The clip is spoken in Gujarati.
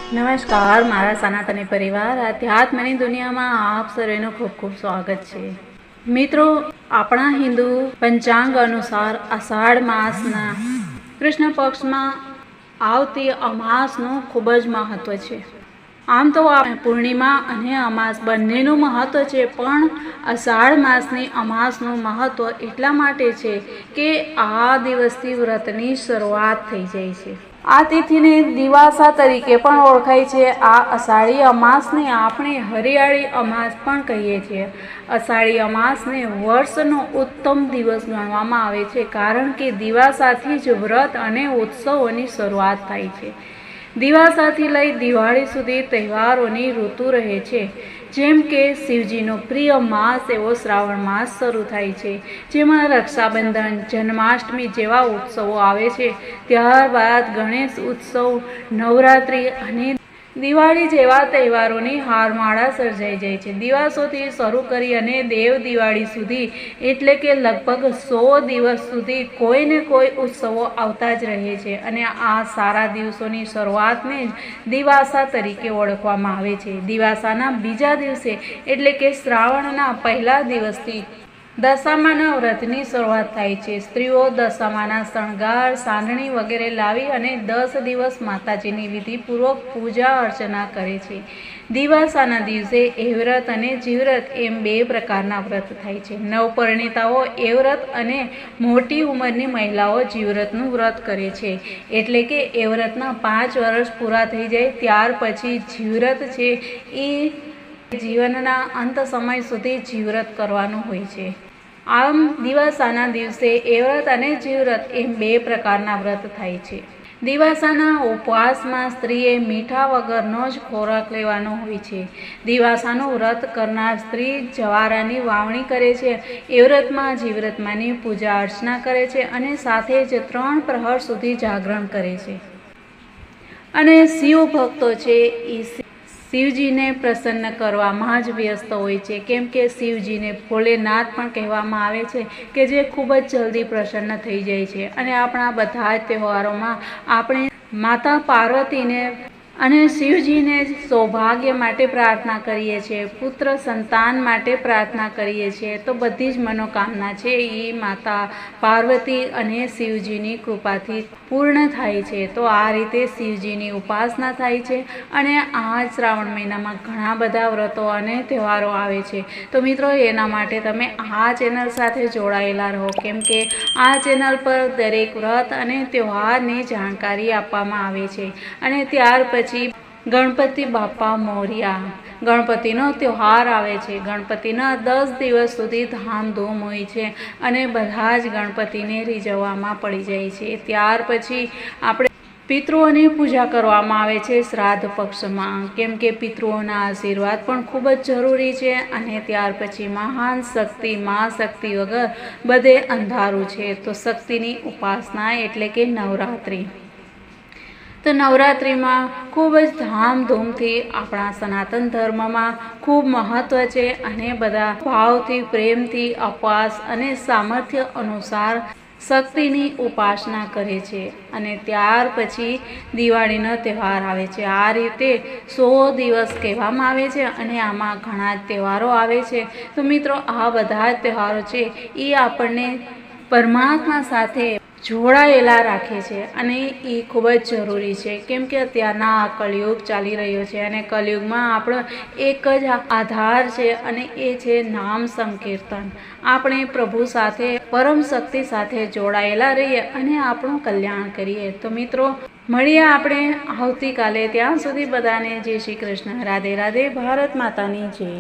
નમસ્કાર મારા સનાતની પરિવાર આધ્યાત્મની દુનિયામાં આપ સર્વેનું ખૂબ ખૂબ સ્વાગત છે। મિત્રો, આપણા હિન્દુ પંચાંગ અનુસાર અષાઢ માસના કૃષ્ણ પક્ષમાં આવતી અમાસનું ખૂબ જ મહત્વ છે। આમ તો પૂર્ણિમા અને અમાસ બંનેનું મહત્વ છે, પણ અષાઢ માસની અમાસનું મહત્વ એટલા માટે છે કે આ દિવસથી વ્રતની શરૂઆત થઈ જાય છે। આ તિથિને દિવાસા તરીકે પણ ઓળખાય છે। આ અષાઢી અમાસને આપણે હરિયાળી અમાસ પણ કહીએ છીએ। અષાઢી અમાસને વર્ષનો ઉત્તમ દિવસ ગણવામાં આવે છે, કારણ કે દિવાસાથી જ વ્રત અને ઉત્સવોની શરૂઆત થાય છે। દિવાસાથી લઈ દિવાળી સુધી તહેવારોની ઋતુ રહે છે। જેમ કે શિવજીનો પ્રિય માસ એવો શ્રાવણ માસ શરૂ થાય છે, જેમાં રક્ષાબંધન, જન્માષ્ટમી જેવા ઉત્સવો આવે છે। ત્યારબાદ ગણેશ ઉત્સવ, નવરાત્રિ અને દિવાળી જેવા તહેવારોની હારમાળા સર્જાઈ જાય છે। દિવાસોથી શરૂ કરી અને દેવ દિવાળી સુધી, એટલે કે લગભગ 100 દિવસ સુધી કોઈ ને કોઈ ઉત્સવો આવતા જ રહે છે, અને આ સારા દિવસોની શરૂઆતને જ દિવાસા તરીકે ઓળખવામાં આવે છે। દિવાસાના બીજા દિવસે, એટલે કે શ્રાવણના પહેલા દિવસથી દશામાના વ્રતની શરૂઆત થાય છે। સ્ત્રીઓ દશામાના શણગાર, સાંડણી વગેરે લાવી અને 10 દિવસ માતાજીની વિધિપૂર્વક પૂજા અર્ચના કરે છે। દિવાસાના દિવસે એવ્રત અને જીવ્રત એમ 2 પ્રકારના વ્રત થાય છે। નવપરિણીતાઓ એવ્રત અને મોટી ઉંમરની મહિલાઓ જીવ્રતનું વ્રત કરે છે, એટલે કે એવ્રતના 5 વર્ષ પૂરા થઈ જાય ત્યાર પછી જીવ્રત છે એ જીવનના અંત સમય સુધી જીવ્રત કરવાનું હોય છે। આમ દિવાસાના દિવસે એવ્રત અને જીવ્રત એમ 2 પ્રકારના વ્રત થાય છે। દિવાસાના ઉપવાસમાં સ્ત્રીએ મીઠા વગરનો જ ખોરાક લેવાનો હોય છે। દિવાસાનું વ્રત કરનાર સ્ત્રી જવારાની વાવણી કરે છે, એવ્રતમાં જીવ્રતમાંની પૂજા અર્ચના કરે છે અને સાથે જ 3 પ્રહર સુધી જાગરણ કરે છે। અને શિવ ભક્તો છે એ શિવજીને પ્રસન્ન કરવામાં જ વ્યસ્ત હોય છે, કેમ કે શિવજીને ભોલેનાથ પણ કહેવામાં આવે છે, કે જે ખૂબ જ જલ્દી પ્રસન્ન થઈ જાય છે। અને આપણા બધા જ તહેવારોમાં આપણે માતા પાર્વતીને અને શિવજીને સૌભાગ્ય માટે પ્રાર્થના કરીએ છીએ, પુત્ર સંતાન માટે પ્રાર્થના કરીએ છીએ, તો બધી જ મનોકામના છે એ માતા પાર્વતી અને શિવજીની કૃપાથી પૂર્ણ થાય છે। તો આ રીતે શિવજીની ઉપાસના થાય છે, અને આ શ્રાવણ મહિનામાં ઘણા બધા વ્રતો અને તહેવારો આવે છે। તો મિત્રો, એના માટે તમે આ ચેનલ સાથે જોડાયેલા રહો, કેમ કે આ ચેનલ પર દરેક વ્રત અને તહેવારની જાણકારી આપવામાં આવે છે। અને ત્યાર પછી ગણપતિ બાપા મોર્યા, ગણપતિનો તહેવાર આવે છે। ગણપતિના 10 દિવસ સુધી ધામધૂમ હોય છે, અને બધા જ ગણપતિને રીઝવવામાં પડી જાય છે। ત્યાર પછી આપણે પિતૃઓની પૂજા કરવામાં આવે છે શ્રાદ્ધ પક્ષમાં, કેમ કે પિતૃઓના આશીર્વાદ પણ ખૂબ જ જરૂરી છે। અને ત્યાર પછી મહાન શક્તિ, મા શક્તિ વગર બધે અંધારું છે, તો શક્તિની ઉપાસના એટલે કે નવરાત્રિ। તો નવરાત્રિમાં ખૂબ જ ધામધૂમથી આપણા સનાતન ધર્મમાં ખૂબ મહત્ત્વ છે, અને બધા ભાવથી, પ્રેમથી ઉપવાસ અને સામર્થ્ય અનુસાર શક્તિની ઉપાસના કરે છે। અને ત્યાર પછી દિવાળીનો તહેવાર આવે છે। આ રીતે 100 દિવસ કહેવામાં આવે છે, અને આમાં ઘણા જ તહેવારો આવે છે। તો મિત્રો, આ બધા જ તહેવારો છે એ આપણને પરમાત્મા સાથે જોડાયેલા રાખે છે, અને એ ખૂબ જ જરૂરી છે, કેમ કે અત્યારના આ કળિયુગ ચાલી રહ્યો છે, અને કળિયુગમાં આપણો એક જ આધાર છે, અને એ છે નામ સંકીર્તન। આપણે પ્રભુ સાથે, પરમ શક્તિ સાથે જોડાયેલા રહીએ અને આપણું કલ્યાણ કરીએ। તો મિત્રો, મળીએ આપણે આવતીકાલે। ત્યાં સુધી બધાને જય શ્રી કૃષ્ણ, રાધે રાધે, ભારત માતાની જય।